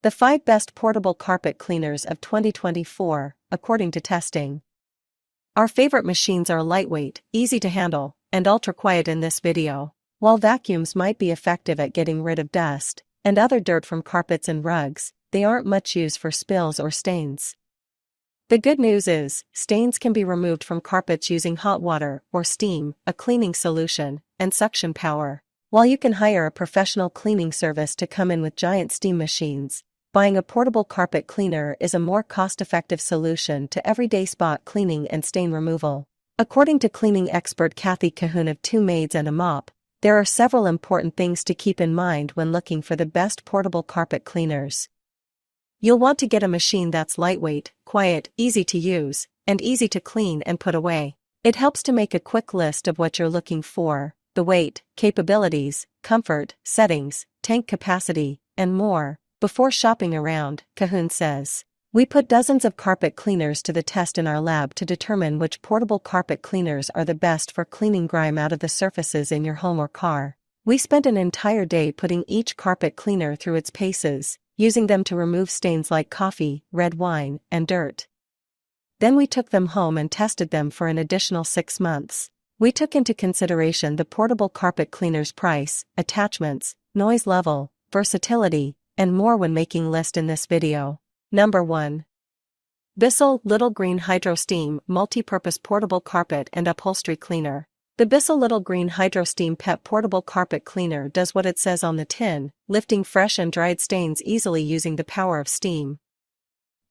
The 5 best portable carpet cleaners of 2024, according to testing. Our favorite machines are lightweight, easy to handle, and ultra-quiet in this video. While vacuums might be effective at getting rid of dust and other dirt from carpets and rugs, they aren't much use for spills or stains. The good news is, stains can be removed from carpets using hot water or steam, a cleaning solution, and suction power. While you can hire a professional cleaning service to come in with giant steam machines, buying a portable carpet cleaner is a more cost-effective solution to everyday spot cleaning and stain removal. According to cleaning expert Kathy Cahoon of 2 Maids and a Mop, there are several important things to keep in mind when looking for the best portable carpet cleaners. You'll want to get a machine that's lightweight, quiet, easy to use, and easy to clean and put away. It helps to make a quick list of what you're looking for: the weight, capabilities, comfort, settings, tank capacity, and more, before shopping around, Cahoon says. We put dozens of carpet cleaners to the test in our lab to determine which portable carpet cleaners are the best for cleaning grime out of the surfaces in your home or car. We spent an entire day putting each carpet cleaner through its paces, using them to remove stains like coffee, red wine, and dirt. Then we took them home and tested them for an additional 6 months. We took into consideration the portable carpet cleaner's price, attachments, noise level, versatility, and more when making list in this video. Number 1. Bissell Little Green HydroSteam Multi-Purpose Portable Carpet and Upholstery Cleaner. The Bissell Little Green HydroSteam Pet Portable Carpet Cleaner does what it says on the tin, lifting fresh and dried stains easily using the power of steam.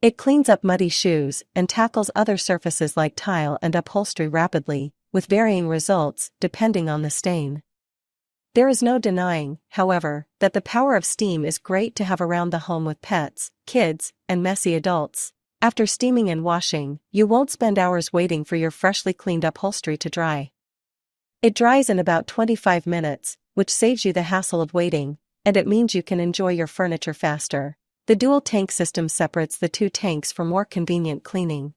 It cleans up muddy shoes and tackles other surfaces like tile and upholstery rapidly, with varying results depending on the stain. There is no denying, however, that the power of steam is great to have around the home with pets, kids, and messy adults. After steaming and washing, you won't spend hours waiting for your freshly cleaned upholstery to dry. It dries in about 25 minutes, which saves you the hassle of waiting, and it means you can enjoy your furniture faster. The dual tank system separates the 2 tanks for more convenient cleaning.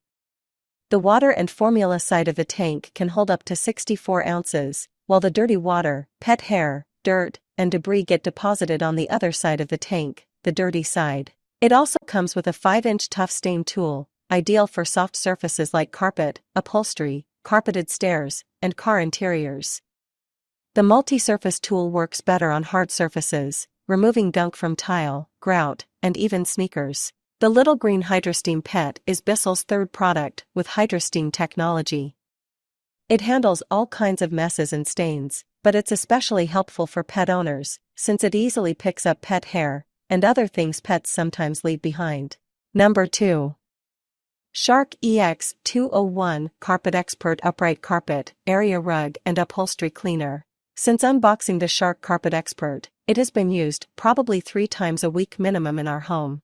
The water and formula side of the tank can hold up to 64 ounces, while the dirty water, pet hair, dirt, and debris get deposited on the other side of the tank, the dirty side. It also comes with a 5-inch tough stain tool, ideal for soft surfaces like carpet, upholstery, carpeted stairs, and car interiors. The multi-surface tool works better on hard surfaces, removing gunk from tile, grout, and even sneakers. The Little Green HydroSteam Pet is Bissell's 3rd product with HydroSteam technology. It handles all kinds of messes and stains, but it's especially helpful for pet owners, since it easily picks up pet hair and other things pets sometimes leave behind. Number 2. Shark EX201 CarpetXpert Upright Carpet, Area Rug and Upholstery Cleaner. Since unboxing the Shark CarpetXpert, it has been used probably 3 times a week minimum in our home.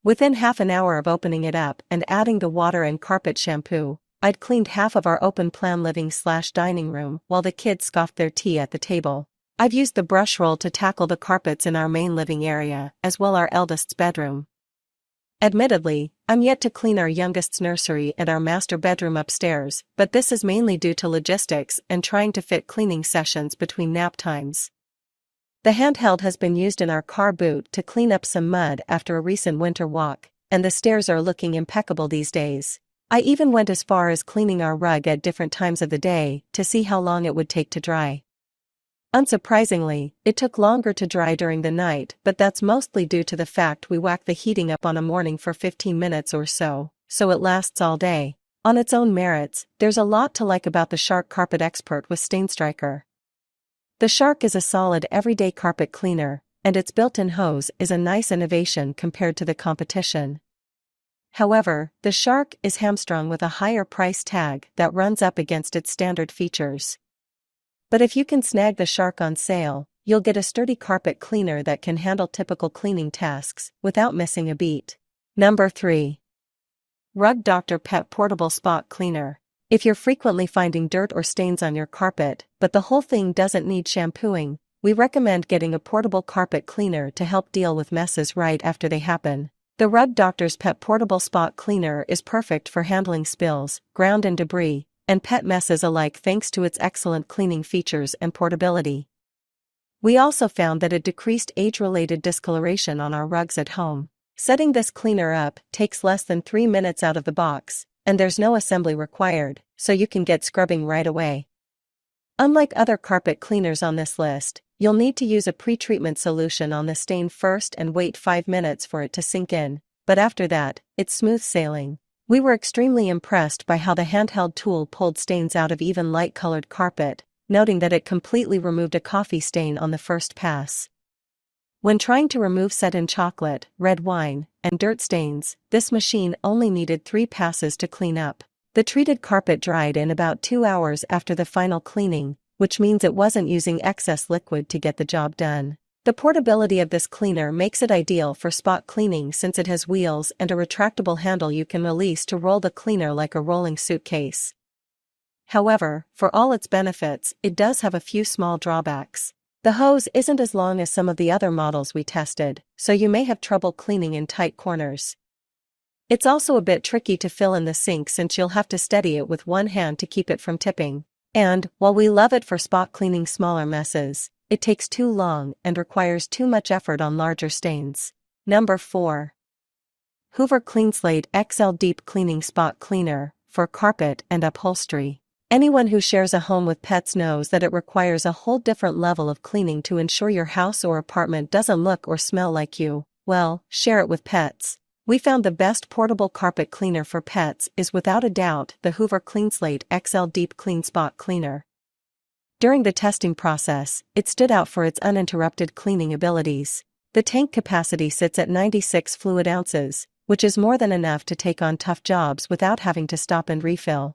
Within half an hour of opening it up and adding the water and carpet shampoo, I'd cleaned half of our open-plan living/dining room while the kids scoffed their tea at the table. I've used the brush roll to tackle the carpets in our main living area, as well our eldest's bedroom. Admittedly, I'm yet to clean our youngest's nursery and our master bedroom upstairs, but this is mainly due to logistics and trying to fit cleaning sessions between nap times. The handheld has been used in our car boot to clean up some mud after a recent winter walk, and the stairs are looking impeccable these days. I even went as far as cleaning our rug at different times of the day to see how long it would take to dry. Unsurprisingly, it took longer to dry during the night, but that's mostly due to the fact we whack the heating up on a morning for 15 minutes or so it lasts all day. On its own merits, there's a lot to like about the Shark CarpetXpert with StainStriker. The Shark is a solid everyday carpet cleaner, and its built-in hose is a nice innovation compared to the competition. However, the Shark is hamstrung with a higher price tag that runs up against its standard features. But if you can snag the Shark on sale, you'll get a sturdy carpet cleaner that can handle typical cleaning tasks without missing a beat. Number 3. Rug Doctor Pet Portable Spot Cleaner. If you're frequently finding dirt or stains on your carpet, but the whole thing doesn't need shampooing, we recommend getting a portable carpet cleaner to help deal with messes right after they happen. The Rug Doctor's Pet Portable Spot Cleaner is perfect for handling spills, ground and debris, and pet messes alike thanks to its excellent cleaning features and portability. We also found that it decreased age-related discoloration on our rugs at home. Setting this cleaner up takes less than 3 minutes out of the box, and there's no assembly required, so you can get scrubbing right away. Unlike other carpet cleaners on this list, you'll need to use a pre-treatment solution on the stain first and wait 5 minutes for it to sink in, but after that, it's smooth sailing. We were extremely impressed by how the handheld tool pulled stains out of even light-colored carpet, noting that it completely removed a coffee stain on the first pass. When trying to remove satin chocolate, red wine, and dirt stains, this machine only needed 3 passes to clean up. The treated carpet dried in about 2 hours after the final cleaning, which means it wasn't using excess liquid to get the job done. The portability of this cleaner makes it ideal for spot cleaning since it has wheels and a retractable handle you can release to roll the cleaner like a rolling suitcase. However, for all its benefits, it does have a few small drawbacks. The hose isn't as long as some of the other models we tested, so you may have trouble cleaning in tight corners. It's also a bit tricky to fill in the sink since you'll have to steady it with one hand to keep it from tipping. And, while we love it for spot cleaning smaller messes, it takes too long and requires too much effort on larger stains. Number 4. Hoover CleanSlate XL Deep Cleaning Spot Cleaner for carpet and upholstery. Anyone who shares a home with pets knows that it requires a whole different level of cleaning to ensure your house or apartment doesn't look or smell like you. Well, share it with pets. We found the best portable carpet cleaner for pets is without a doubt the Hoover CleanSlate XL Deep Clean Spot Cleaner. During the testing process, it stood out for its uninterrupted cleaning abilities. The tank capacity sits at 96 fluid ounces, which is more than enough to take on tough jobs without having to stop and refill.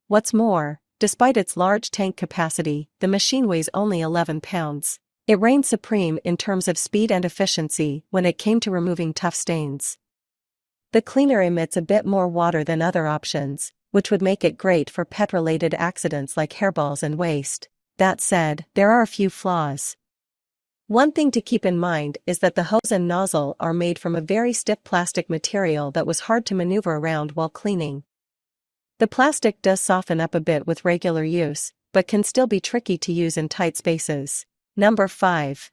What's more, despite its large tank capacity, the machine weighs only 11 pounds. It reigned supreme in terms of speed and efficiency when it came to removing tough stains. The cleaner emits a bit more water than other options, which would make it great for pet-related accidents like hairballs and waste. That said, there are a few flaws. One thing to keep in mind is that the hose and nozzle are made from a very stiff plastic material that was hard to maneuver around while cleaning. The plastic does soften up a bit with regular use, but can still be tricky to use in tight spaces. Number 5.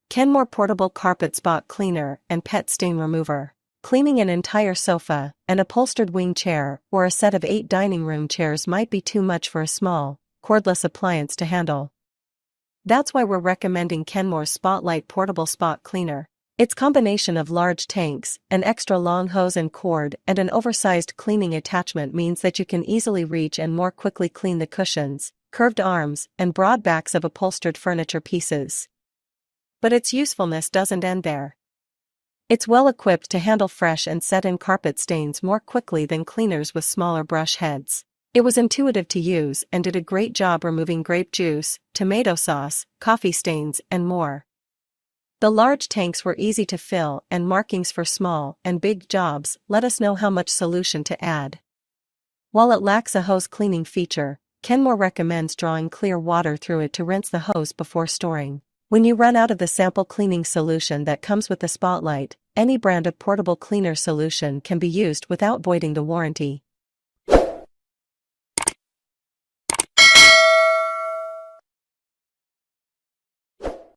Kenmore Portable Carpet Spot Cleaner and Pet Stain Remover. Cleaning an entire sofa, an upholstered wing chair, or a set of 8 dining room chairs might be too much for a small, cordless appliance to handle. That's why we're recommending Kenmore's Spotlight Portable Spot Cleaner. Its combination of large tanks, an extra long hose and cord, and an oversized cleaning attachment means that you can easily reach and more quickly clean the cushions, curved arms, and broad backs of upholstered furniture pieces. But its usefulness doesn't end there. It's well equipped to handle fresh and set-in carpet stains more quickly than cleaners with smaller brush heads. It was intuitive to use and did a great job removing grape juice, tomato sauce, coffee stains, and more. The large tanks were easy to fill, and markings for small and big jobs let us know how much solution to add. While it lacks a hose cleaning feature, Kenmore recommends drawing clear water through it to rinse the hose before storing. When you run out of the sample cleaning solution that comes with the Spotlight, any brand of portable cleaner solution can be used without voiding the warranty.